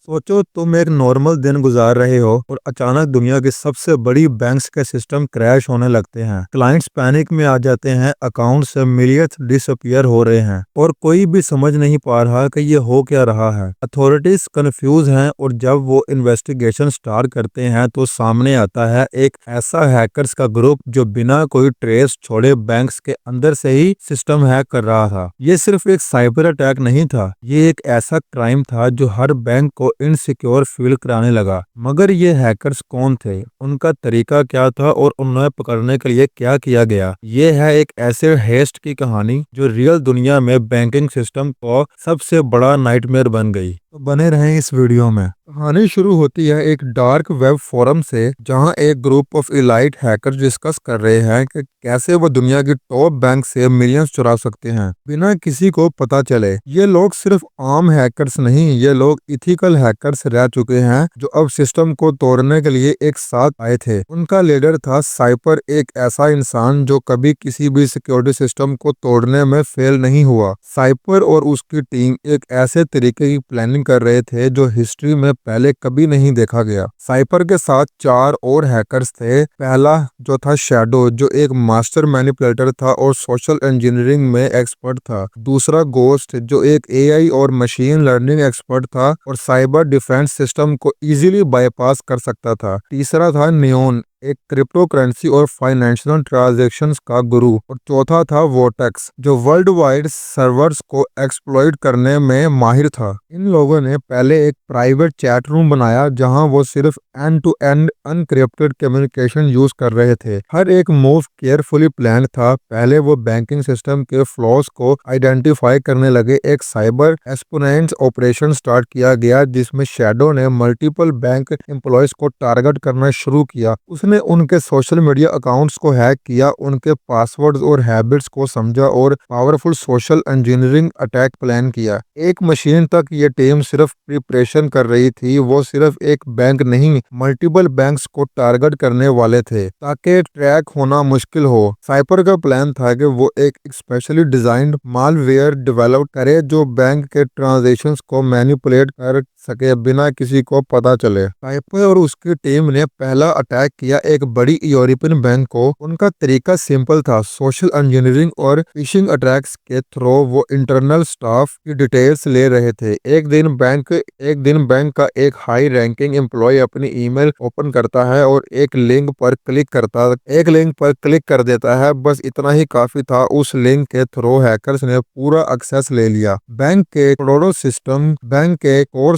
सोचो तुम एक नॉर्मल दिन गुजार रहे हो और अचानक दुनिया की सबसे बड़ी बैंक्स के सिस्टम क्रैश होने लगते हैं। क्लाइंट्स पैनिक में आ जाते हैं, अकाउंट से मिलियंस डिसअपियर हो रहे हैं और कोई भी समझ नहीं पा रहा कि ये हो क्या रहा है। अथॉरिटीज कंफ्यूज हैं और जब वो इन्वेस्टिगेशन स्टार्ट करते हैं तो सामने आता है एक ऐसा हैकर्स का ग्रुप जो बिना कोई ट्रेस छोड़े बैंक्स के अंदर से ही सिस्टम हैक कर रहा था। ये सिर्फ एक साइबर अटैक नहीं था, ये एक ऐसा क्राइम था जो हर बैंक को इनसिक्योर फील कराने लगा। मगर ये हैकर्स कौन थे, उनका तरीका क्या था और उन्हें पकड़ने के लिए क्या किया गया? ये है एक ऐसे हेस्ट की कहानी जो रियल दुनिया में बैंकिंग सिस्टम को सबसे बड़ा नाइटमेयर बन गई। तो बने रहें इस वीडियो में। कहानी शुरू होती है एक डार्क वेब फोरम से, जहां एक group of elite hackers discuss कर रहे हैं कि कैसे वो दुनिया की टॉप बैंक से मिलियंस चुरा सकते हैं बिना किसी को पता चले। ये लोग सिर्फ आम हैकर्स नहीं, ये लोग इथिकल हैकर्स रह चुके हैं जो अब सिस्टम को तोड़ने के लिए एक साथ आए थे। उनका लीडर था साइपर, एक ऐसा इंसान जो कभी किसी भी सिक्योरिटी सिस्टम को तोड़ने में फेल नहीं हुआ। साइपर और उसकी टीम एक ऐसे तरीके की प्लानिंग कर रहे थे जो हिस्ट्री में पहले कभी नहीं देखा गया। साइपर के साथ चार और हैकर्स थे। पहला जो था शैडो, जो एक मास्टर मैनिपुलेटर था और सोशल इंजीनियरिंग में एक्सपर्ट था। दूसरा गोस्ट, जो एक एआई और मशीन लर्निंग एक्सपर्ट था और साइबर डिफेंस सिस्टम को इजीली बाईपास कर सकता था। तीसरा था नियोन, एक क्रिप्टो करेंसी और फाइनेंशियल ट्रांजैक्शंस का गुरु। और चौथा था वोटेक्स, जो वर्ल्ड वाइड सर्वर्स को एक्सप्लॉइट करने में माहिर था। इन लोगों ने पहले एक प्राइवेट चैट रूम बनाया जहां वो सिर्फ end to end encrypted communication use कर रहे थे। हर एक मूव केयरफुली प्लान था। पहले वो बैंकिंग सिस्टम के फ्लॉज को आइडेंटिफाई करने लगे। एक साइबर एस्पोनेंट ऑपरेशन स्टार्ट किया गया जिसमें शैडो ने मल्टीपल बैंक एम्प्लॉयज को टारगेट करना शुरू किया। उसने उनके सोशल मीडिया अकाउंट्स को हैक किया, उनके पासवर्ड्स और हैबिट्स को समझा और powerful social engineering attack plan किया। एक मशीन तक ये टीम सिर्फ प्रिपरेशन कर रही थी, वो सिर्फ एक बैंक नहीं मल्टीपल बैंक्स को टारगेट करने वाले थे ताकि ट्रैक होना मुश्किल हो। साइपर का प्लान था कि वो एक स्पेशली डिजाइंड मालवेयर डेवलप करे जो बैंक के ट्रांजैक्शंस को मैनिपुलेट कर सके बिना किसी को पता चले। साइपर और उसकी टीम ने पहला अटैक किया एक बड़ी यूरोपियन बैंक को। उनका तरीका सिंपल था, सोशल इंजीनियरिंग और फिशिंग अटैक्स के थ्रू वो इंटरनल स्टाफ की डिटेल्स ले रहे थे। एक दिन बैंक का एक हाई रैंकिंग एम्प्लॉय अपनी ईमेल ओपन करता है और एक लिंक पर क्लिक कर देता है। बस इतना ही काफी था। उस लिंक के थ्रू हैकर्स ने पूरा एक्सेस ले लिया बैंक के कोर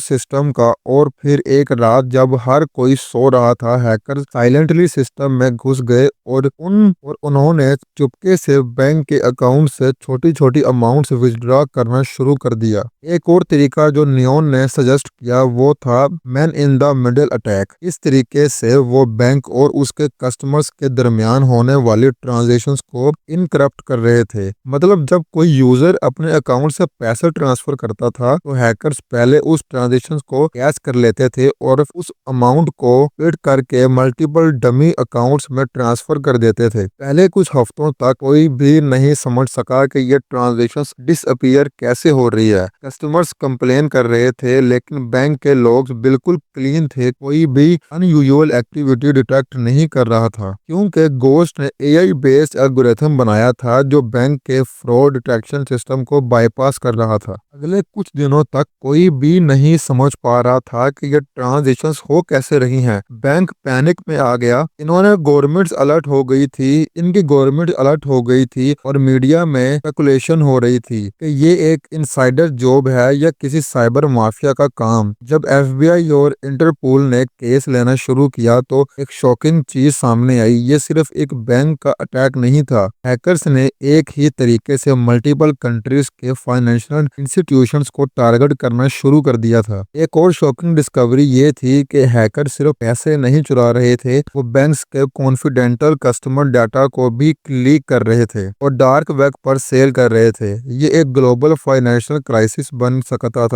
सिस्टम का। और फिर एक रात जब हर कोई सो रहा था, हैकर साइलेंटली सिस्टम में घुस गए और उन्होंने चुपके से बैंक के अकाउंट से छोटी छोटी अमाउंट्स विथड्रॉ करना शुरू कर दिया। एक और तरीका जो नियोन ने सजेस्ट किया वो था man in the middle attack. इस तरीके से वो बैंक और उसके कस्टमर्स के दरमियान होने वाली ट्रांजेक्शन्स को इनक्रप्ट कर रहे थे। मतलब जब कोई यूजर अपने अकाउंट से पैसे ट्रांसफर करता था तो हैकर्स पहले उस ट्रांजेक्शन को कैश कर लेते थे और उस अमाउंट को फिट करके मल्टीपल डमी अकाउंट्स में ट्रांसफर कर देते थे। पहले कुछ हफ्तों तक कोई भी नहीं समझ सका कि ये ट्रांजेक्शंस डिसअपीयर कैसे हो रही है। कस्टमर्स कंप्लेन कर रहे थे लेकिन बैंक के लोग बिल्कुल क्लीन थे, कोई भी अनयूजुअल एक्टिविटी डिटेक्ट नहीं कर रहा था क्योंकि गोस्ट ने एआई बेस्ड एल्गोरिथम बनाया था जो बैंक के फ्रॉड डिटेक्शन सिस्टम को बाईपास कर रहा था। अगले कुछ दिनों तक कोई भी नहीं समझ पा रहा था कि ये ट्रांजेक्शंस हो कैसे रही हैं। बैंक पैनिक में आ गया। इनकी गवर्नमेंट अलर्ट हो गई थी और मीडिया में स्पेकुलेशन हो रही थी कि ये एक इनसाइडर जॉब है या किसी साइबर माफिया का काम। जब एफबीआई और इंटरपोल ने केस लेना शुरू किया तो एक शॉकिंग चीज सामने आई। ये सिर्फ एक बैंक का अटैक नहीं था, हैकर्स ने एक ही तरीके से मल्टीपल कंट्रीज के फाइनेंशियल इंस्टीट्यूशंस को टारगेट करना शुरू कर दिया था। एक और शॉकिंग डिस्कवरी ये थी कि हैकर सिर्फ पैसे नहीं चुरा रहे थे, वो बैंक्स के कॉन्फिडेंशियल कस्टमर डाटा को भी लीक कर रहे थे और डार्क वेब पर सेल कर रहे थे। ये एक ग्लोबल फाइनेंशियल क्राइसिस बन सकता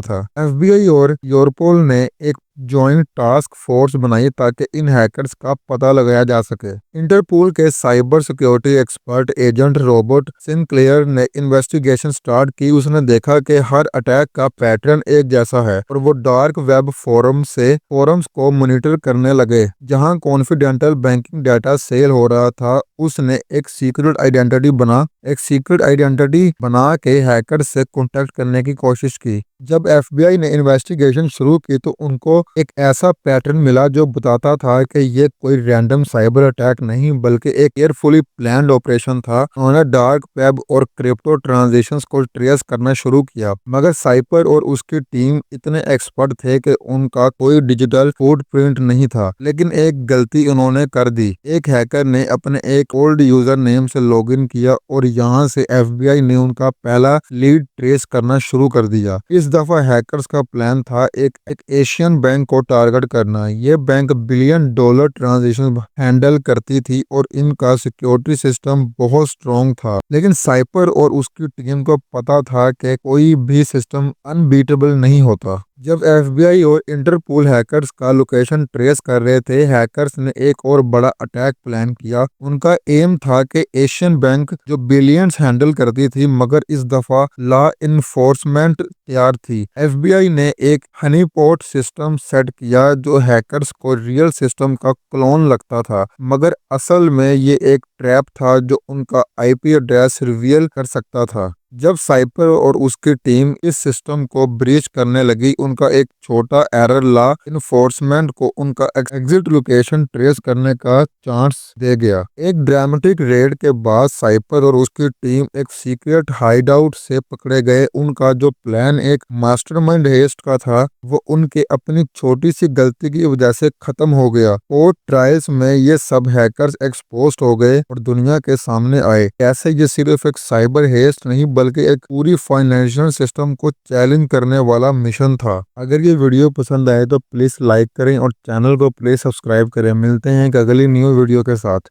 था। एफबीआई और यूरोपोल ने एक जॉइंट टास्क फोर्स बनाई ताकि इन हैकर्स का पता लगाया जा सके। इंटरपोल के cyber security expert agent Robert Sinclair ने इन्वेस्टिगेशन स्टार्ट की। उसने देखा कि हर अटैक का पैटर्न एक जैसा है और वो डार्क वेब फोरम्स को मॉनिटर करने लगे जहां कॉन्फिडेंशियल बैंकिंग डाटा सेल हो रहा था। उसने एक सीक्रेट आइडेंटिटी बना के हैकर से कांटेक्ट करने की कोशिश की। जब एफबीआई ने इन्वेस्टिगेशन शुरू की तो उनको एक ऐसा पैटर्न मिला जो बताता था कि ये कोई रैंडम साइबर अटैक नहीं बल्कि एक केयरफुली प्लान्ड ऑपरेशन था। उन्होंने डार्क वेब और क्रिप्टो ट्रांजैक्शंस को ट्रेस करना शुरू किया, मगर साइपर और उसकी टीम इतने एक्सपर्ट थे कि उनका कोई डिजिटल फुटप्रिंट नहीं था। लेकिन एक गलती उन्होंने कर दी। एक हैकर ने अपने एक ओल्ड यूजर नेम से लॉगिन किया और यहाँ से एफबीआई ने उनका पहला लीड ट्रेस करना शुरू कर दिया। इस दफा हैकर्स का प्लान था एक एशियन बैंक को टारगेट करना। ये bank billion dollar transaction handle करती थी और इनका सिक्योरिटी सिस्टम बहुत स्ट्रॉन्ग था। लेकिन साइपर और उसकी टीम को पता था कि कोई भी सिस्टम अनबीटेबल नहीं होता। जब एफबीआई और इंटरपोल हैकर्स का लोकेशन ट्रेस कर रहे थे, हैकर्स ने एक और बड़ा अटैक प्लान किया। उनका एम था कि एशियन बैंक जो बिलियंस हैंडल करती थी, मगर इस दफा लॉ इन्फोर्समेंट तैयार थी। एफबीआई ने एक हनीपॉट सिस्टम सेट किया जो हैकर्स को रियल सिस्टम का क्लोन लगता था, मगर असल में ये एक ट्रैप था जो उनका आईपी एड्रेस रिवील कर सकता था। जब साइपर और उसकी टीम इस सिस्टम को ब्रीच करने लगी, उनका एक छोटा एरर लॉ इन्फोर्समेंट को उनका एग्जिट लोकेशन ट्रेस करने का चांस दे गया। एक ड्रामेटिक रेड के बाद साइपर और उसकी टीम एक सीक्रेट हाइडआउट से पकड़े गए। उनका जो प्लान एक मास्टरमाइंड हेस्ट का था, वो उनके अपनी छोटी सी गलती की वजह से खत्म हो गया। कोर्ट ट्रायल्स में ये सब हैकर्स एक्सपोज हो गए और दुनिया के सामने आए। कैसे ये सिर्फ एक साइबर हेस्ट नहीं बल्कि एक पूरी फाइनेंशियल सिस्टम को चैलेंज करने वाला मिशन था। अगर ये वीडियो पसंद आए तो प्लीज लाइक करें और चैनल को प्लीज सब्सक्राइब करें। मिलते हैं एक अगली न्यू वीडियो के साथ।